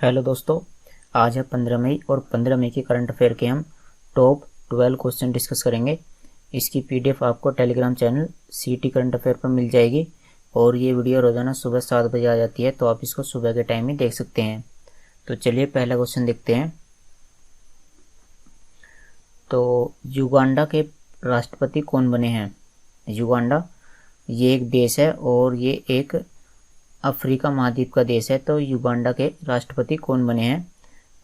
Hello दोस्तों, आज है 15 मई और 15 मई के करंट अफेयर के हम टॉप 12 क्वेश्चन डिस्कस करेंगे। इसकी पीडीएफ आपको टेलीग्राम चैनल सीटी करंट अफेयर पर मिल जाएगी और ये वीडियो रोज़ाना सुबह 7 बजे आ जाती है, तो आप इसको सुबह के टाइम में देख सकते हैं। तो चलिए पहला क्वेश्चन देखते हैं। तो युगांडा के राष्ट्रपति कौन बने हैं? युगांडा ये एक देश है और ये एक अफ्रीका महाद्वीप का देश है। तो युगांडा के राष्ट्रपति कौन बने हैं?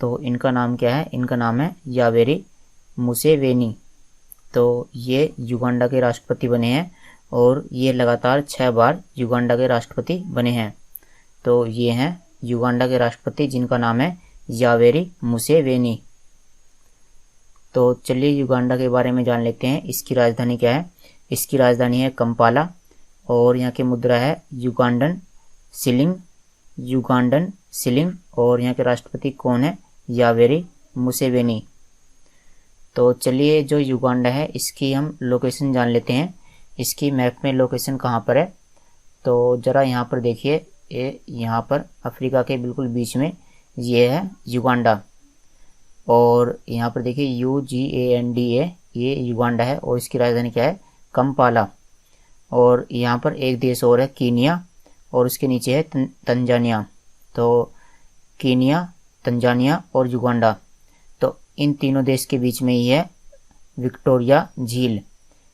तो इनका नाम क्या है? इनका नाम है यावेरी मुसेवेनी। तो ये युगांडा के राष्ट्रपति बने हैं और ये लगातार 6 बार युगांडा के राष्ट्रपति बने हैं। तो ये हैं युगांडा के राष्ट्रपति जिनका नाम है यावेरी मुसेवेनी। तो चलिए युगांडा के बारे में जान लेते हैं। इसकी राजधानी क्या है? इसकी राजधानी है कंपाला और यहाँ की मुद्रा है युगांडन सिलिंग और यहाँ के राष्ट्रपति कौन है? Yoweri Museveni. तो चलिए जो युगांडा है इसकी हम लोकेशन जान लेते हैं। इसकी मैप में लोकेशन कहाँ पर है? तो ज़रा यहाँ पर देखिए, ये यहाँ पर अफ्रीका के बिल्कुल बीच में ये है युगांडा और यहाँ पर देखिए UGANDA, ये युगांडा है और इसकी राजधानी क्या है? कंपाला। और यहाँ पर एक देश और है कीनिया और उसके नीचे है तंजानिया। तो कीनिया, तंजानिया और युगांडा, तो इन तीनों देश के बीच में ही है विक्टोरिया झील।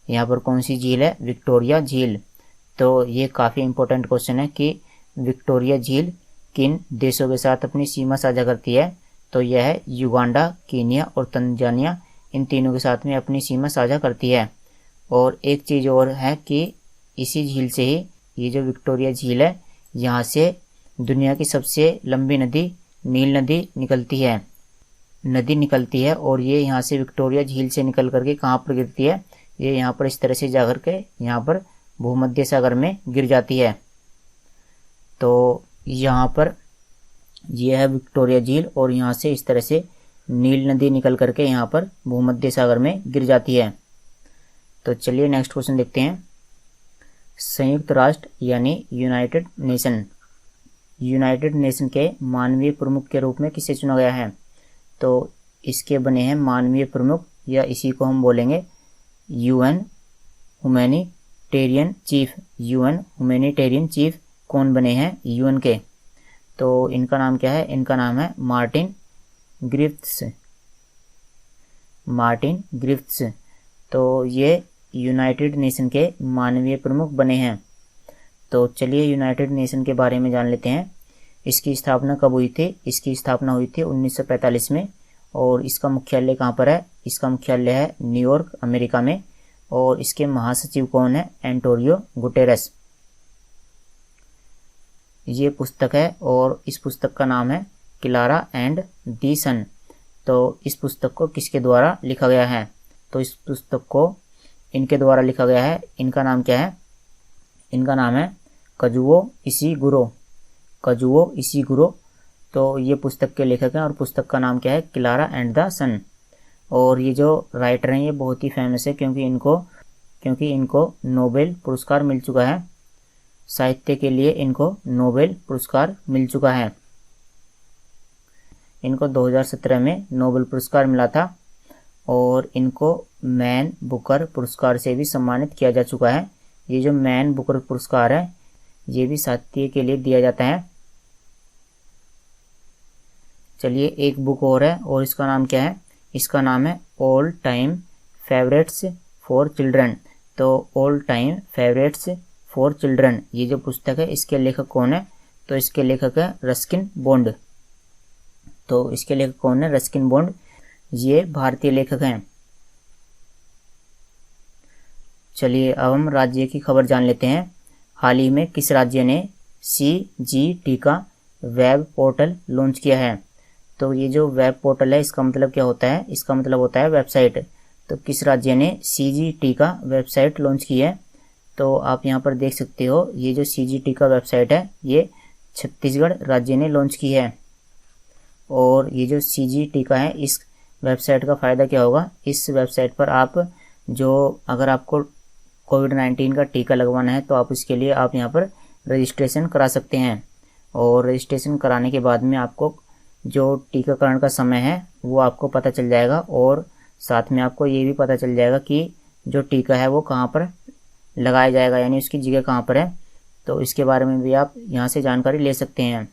यहाँ पर कौन सी झील है? विक्टोरिया झील। तो ये काफ़ी इम्पोर्टेंट क्वेश्चन है कि विक्टोरिया झील किन देशों के साथ अपनी सीमा साझा करती है? तो यह है युगांडा, कीनिया और तंजानिया, इन तीनों के साथ में अपनी सीमा साझा करती है। और एक चीज़ और है कि इसी झील से ही ये जो विक्टोरिया झील है, यहाँ से दुनिया की सबसे लंबी नदी नील नदी निकलती है और ये यहाँ से विक्टोरिया झील से निकल करके कहाँ पर गिरती है? ये यहाँ पर इस तरह से जा करके यहाँ पर भूमध्य सागर में गिर जाती है। तो यहाँ पर ये है विक्टोरिया झील और यहाँ से इस तरह से नील नदी निकल करके यहाँ पर भूमध्य सागर में गिर जाती है। तो चलिए नेक्स्ट क्वेश्चन देखते हैं। संयुक्त राष्ट्र यानी यूनाइटेड नेशन के मानवीय प्रमुख के रूप में किसे चुना गया है? तो इसके बने हैं मानवीय प्रमुख, या इसी को हम बोलेंगे UN ह्यूमैनिटेरियन चीफ। कौन बने हैं UN के? तो इनका नाम क्या है? इनका नाम है मार्टिन ग्रिफ्थ्स। तो ये यूनाइटेड नेशन के मानवीय प्रमुख बने हैं। तो चलिए यूनाइटेड नेशन के बारे में जान लेते हैं। इसकी स्थापना कब हुई थी? इसकी स्थापना हुई थी 1945 में और इसका मुख्यालय कहाँ पर है? इसका मुख्यालय है न्यूयॉर्क, अमेरिका में और इसके महासचिव कौन है? Antonio Guterres. ये पुस्तक है और इस पुस्तक का नाम है क्लारा एंड दी सन। तो इस पुस्तक को किसके द्वारा लिखा गया है? तो इस पुस्तक को इनके द्वारा लिखा गया है। इनका नाम क्या है? इनका नाम है काजुओ इशिगुरो। तो ये पुस्तक के लेखक हैं और पुस्तक का नाम क्या है? क्लारा एंड द सन। और ये जो राइटर हैं ये बहुत ही फेमस है क्योंकि इनको नोबेल पुरस्कार मिल चुका है। साहित्य के लिए इनको नोबेल पुरस्कार मिल चुका है। इनको 2017 में नोबेल पुरस्कार मिला था और इनको मैन बुकर पुरस्कार से भी सम्मानित किया जा चुका है। ये जो मैन बुकर पुरस्कार है ये भी साहित्य के लिए दिया जाता है। चलिए एक बुक और है और इसका नाम क्या है? इसका नाम है all time favourites for children. तो all time favourites for children, ये जो पुस्तक है इसके लेखक कौन है? तो इसके लेखक है रस्किन बॉन्ड। ये भारतीय लेखक हैं। चलिए अब हम राज्य की खबर जान लेते हैं। हाल ही में किस राज्य ने CGT का वेब पोर्टल लॉन्च किया है? तो ये जो वेब पोर्टल है इसका मतलब क्या होता है? इसका मतलब होता है वेबसाइट। तो किस राज्य ने CGT का वेबसाइट लॉन्च की है? तो आप यहाँ पर देख सकते हो, ये जो CGT का वेबसाइट है ये छत्तीसगढ़ राज्य ने लॉन्च की है। और ये जो CGT का है इस वेबसाइट का फ़ायदा क्या होगा? इस वेबसाइट पर आप अगर आपको कोविड-19 का टीका लगवाना है तो आप इसके लिए आप यहाँ पर रजिस्ट्रेशन करा सकते हैं और रजिस्ट्रेशन कराने के बाद में आपको जो टीकाकरण का समय है वो आपको पता चल जाएगा, और साथ में आपको ये भी पता चल जाएगा कि जो टीका है वो कहाँ पर लगाया जाएगा, यानी उसकी जगह कहाँ पर है। तो इसके बारे में भी आप यहाँ से जानकारी ले सकते हैं।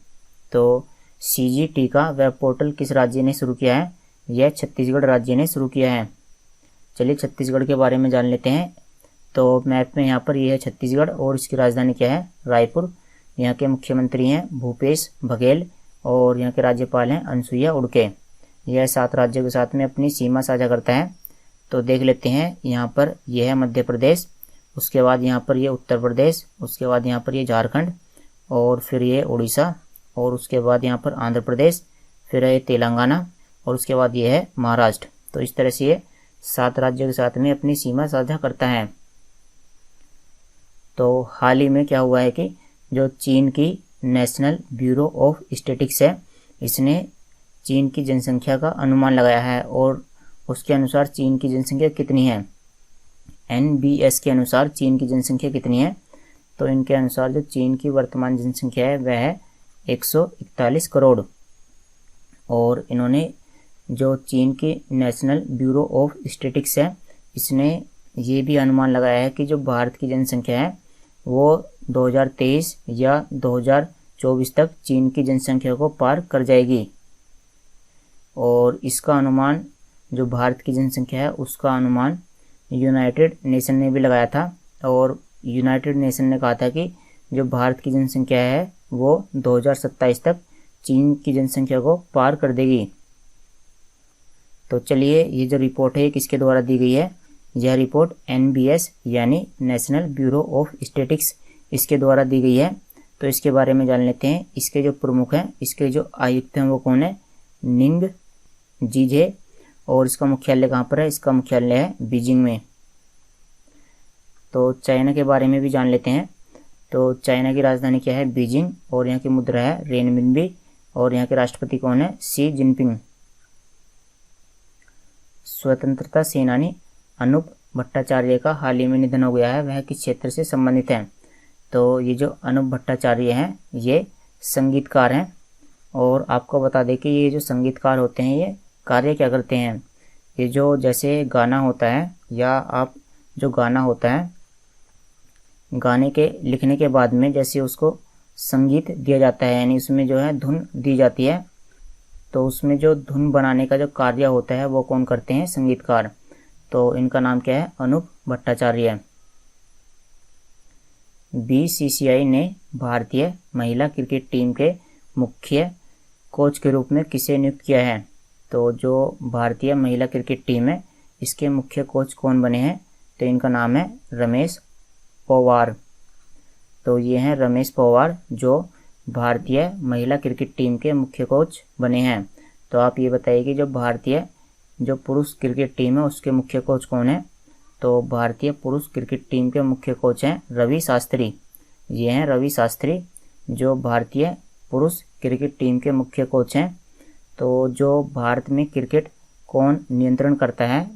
तो CG टीका वेब पोर्टल किस राज्य ने शुरू किया है? यह छत्तीसगढ़ राज्य ने शुरू किया है। चलिए छत्तीसगढ़ के बारे में जान लेते हैं। तो मैप में यहाँ पर ये है छत्तीसगढ़, और इसकी राजधानी क्या है? रायपुर। यहाँ के मुख्यमंत्री हैं भूपेश बघेल, और यहाँ के राज्यपाल हैं अनुसुईया उड़के। यह 7 राज्यों के साथ में अपनी सीमा साझा करता है। तो देख लेते हैं, यहाँ पर यह है मध्य प्रदेश, उसके बाद यहाँ पर ये उत्तर प्रदेश, उसके बाद यहाँ पर ये झारखंड, और फिर ये उड़ीसा, और उसके बाद यहाँ पर आंध्र प्रदेश, फिर है तेलंगाना, और उसके बाद ये है महाराष्ट्र। तो इस तरह से ये 7 राज्यों के साथ में अपनी सीमा साझा करता है। तो हाल ही में क्या हुआ है कि जो चीन की नेशनल ब्यूरो ऑफ स्टैटिस्टिक्स है, इसने चीन की जनसंख्या का अनुमान लगाया है, और उसके अनुसार चीन की जनसंख्या कितनी है? NBS के अनुसार चीन की जनसंख्या कितनी है? तो इनके अनुसार जो चीन की वर्तमान जनसंख्या है वह है 141 करोड़। और इन्होंने जो चीन की नेशनल ब्यूरो ऑफ स्टैटिस्टिक्स है, इसने ये भी अनुमान लगाया है कि जो भारत की जनसंख्या है वो 2023 या 2024 तक चीन की जनसंख्या को पार कर जाएगी। और इसका अनुमान, जो भारत की जनसंख्या है उसका अनुमान यूनाइटेड नेशन ने भी लगाया था, और यूनाइटेड नेशन ने कहा था कि जो भारत की जनसंख्या है वो 2027 तक चीन की जनसंख्या को पार कर देगी। तो चलिए, ये जो रिपोर्ट है किसके द्वारा दी गई है? यह रिपोर्ट NBS यानी नेशनल ब्यूरो ऑफ स्टैटिस्टिक्स, इसके द्वारा दी गई है। तो इसके बारे में जान लेते हैं। इसके जो प्रमुख हैं, इसके जो आयुक्त हैं वो कौन है? निंग जीजे। और इसका मुख्यालय कहाँ पर है? इसका मुख्यालय है बीजिंग में। तो चाइना के बारे में भी जान लेते हैं। तो चाइना की राजधानी क्या है? बीजिंग, और यहाँ की मुद्रा है रेनमिनबी, और यहाँ के राष्ट्रपति कौन है? Xi Jinping. स्वतंत्रता सेनानी अनूप भट्टाचार्य का हाल ही में निधन हो गया है, वह किस क्षेत्र से संबंधित है? तो ये जो अनूप भट्टाचार्य हैं ये संगीतकार हैं, और आपको बता दें कि ये जो संगीतकार होते हैं ये कार्य क्या करते हैं? ये जो जैसे गाना होता है, या आप जो गाना होता है, गाने के लिखने के बाद में जैसे उसको संगीत दिया जाता है, यानी उसमें जो है धुन दी जाती है, तो उसमें जो धुन बनाने का जो कार्य होता है वो कौन करते हैं? संगीतकार। तो इनका नाम क्या है? अनूप भट्टाचार्य। BCCI ने भारतीय महिला क्रिकेट टीम के मुख्य कोच के रूप में किसे नियुक्त किया है? तो जो भारतीय महिला क्रिकेट टीम है इसके मुख्य कोच कौन बने हैं? तो इनका नाम है रमेश पवार। तो ये हैं रमेश पवार, जो भारतीय महिला क्रिकेट टीम के मुख्य कोच बने हैं। तो आप ये बताइए कि जो भारतीय जो पुरुष क्रिकेट टीम है उसके मुख्य कोच कौन है? तो भारतीय पुरुष क्रिकेट टीम के मुख्य कोच हैं रवि शास्त्री। ये हैं रवि शास्त्री, जो भारतीय पुरुष क्रिकेट टीम के मुख्य कोच हैं। तो जो भारत में क्रिकेट कौन नियंत्रण करता है?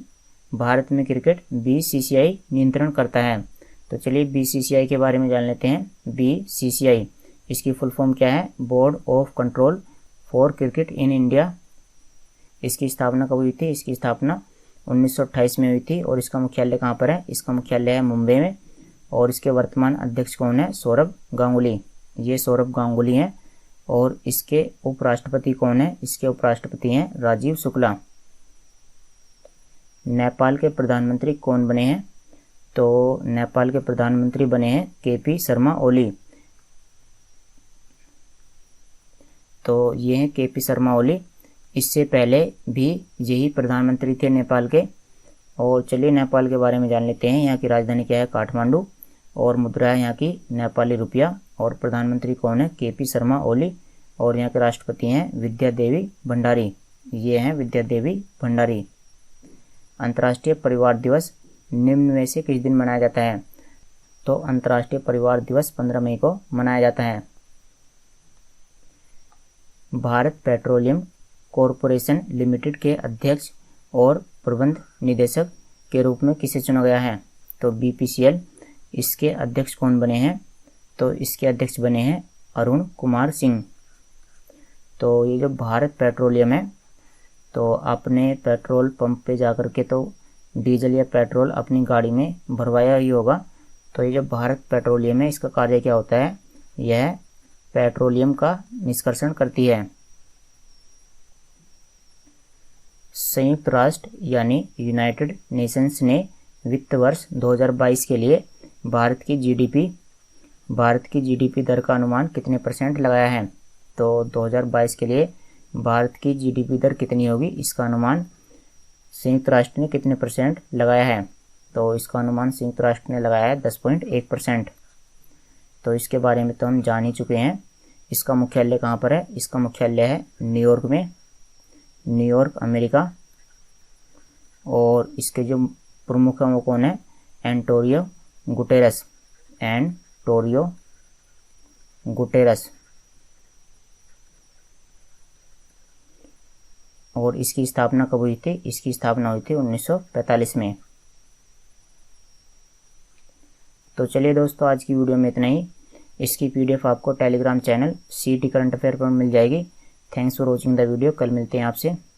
भारत में क्रिकेट BCCI नियंत्रण करता है। तो चलिए BCCI के बारे में जान लेते हैं। BCCI इसकी फुल फॉर्म क्या है? Board of control for cricket in India. इसकी स्थापना कब हुई थी? इसकी स्थापना 1928 में हुई थी, और इसका मुख्यालय कहाँ पर है? इसका मुख्यालय है मुंबई में, और इसके वर्तमान अध्यक्ष कौन है? सौरभ गांगुली। ये सौरभ गांगुली हैं। और इसके उपराष्ट्रपति कौन है? इसके उपराष्ट्रपति हैं राजीव शुक्ला। नेपाल के प्रधानमंत्री कौन बने हैं? तो नेपाल के प्रधानमंत्री बने हैं KP शर्मा ओली। तो ये हैं KP शर्मा ओली। इससे पहले भी यही प्रधानमंत्री थे नेपाल के। और चलिए नेपाल के बारे में जान लेते हैं। यहाँ की राजधानी क्या है? काठमांडू, और मुद्रा है यहाँ की नेपाली रुपया, और प्रधानमंत्री कौन है? KP शर्मा ओली, और यहाँ के राष्ट्रपति हैं विद्या देवी भंडारी। ये हैं विद्या देवी भंडारी। अंतर्राष्ट्रीय परिवार दिवस निम्न में से किस दिन मनाया जाता है? तो अंतर्राष्ट्रीय परिवार दिवस 15 मई को मनाया जाता है। भारत पेट्रोलियम कॉरपोरेशन लिमिटेड के अध्यक्ष और प्रबंध निदेशक के रूप में किसे चुना गया है? तो BPCL। इसके अध्यक्ष कौन बने हैं? तो इसके अध्यक्ष बने हैं अरुण कुमार सिंह। तो ये जो भारत पेट्रोलियम है, तो आपने पेट्रोल पंप पे जाकर के तो डीजल या पेट्रोल अपनी गाड़ी में भरवाया ही होगा। तो ये जो भारत पेट्रोलियम है, इसका कार्य क्या होता है, यह पेट्रोलियम का निष्कर्षण करती है। संयुक्त राष्ट्र यानी यूनाइटेड नेशंस ने वित्त वर्ष 2022 के लिए भारत की जीडीपी दर का अनुमान कितने % लगाया है। तो 2022 के लिए भारत की जीडीपी दर कितनी होगी, इसका अनुमान संयुक्त राष्ट्र ने कितने % लगाया है। तो इसका अनुमान संयुक्त राष्ट्र ने लगाया है 10.1%। तो इसके बारे में तो हम जान ही चुके हैं। इसका मुख्यालय कहाँ पर है, इसका मुख्यालय है न्यूयॉर्क में, न्यूयॉर्क अमेरिका। और इसके जो प्रमुख हैं वो कौन है, एंटोनियो गुटेरस। और इसकी स्थापना कब हुई थी, इसकी स्थापना हुई थी 1945 में। तो चलिए दोस्तों, आज की वीडियो में इतना ही। इसकी PDF आपको Telegram channel CT current affair पर मिल जाएगी। Thanks for watching the video. कल मिलते हैं आपसे।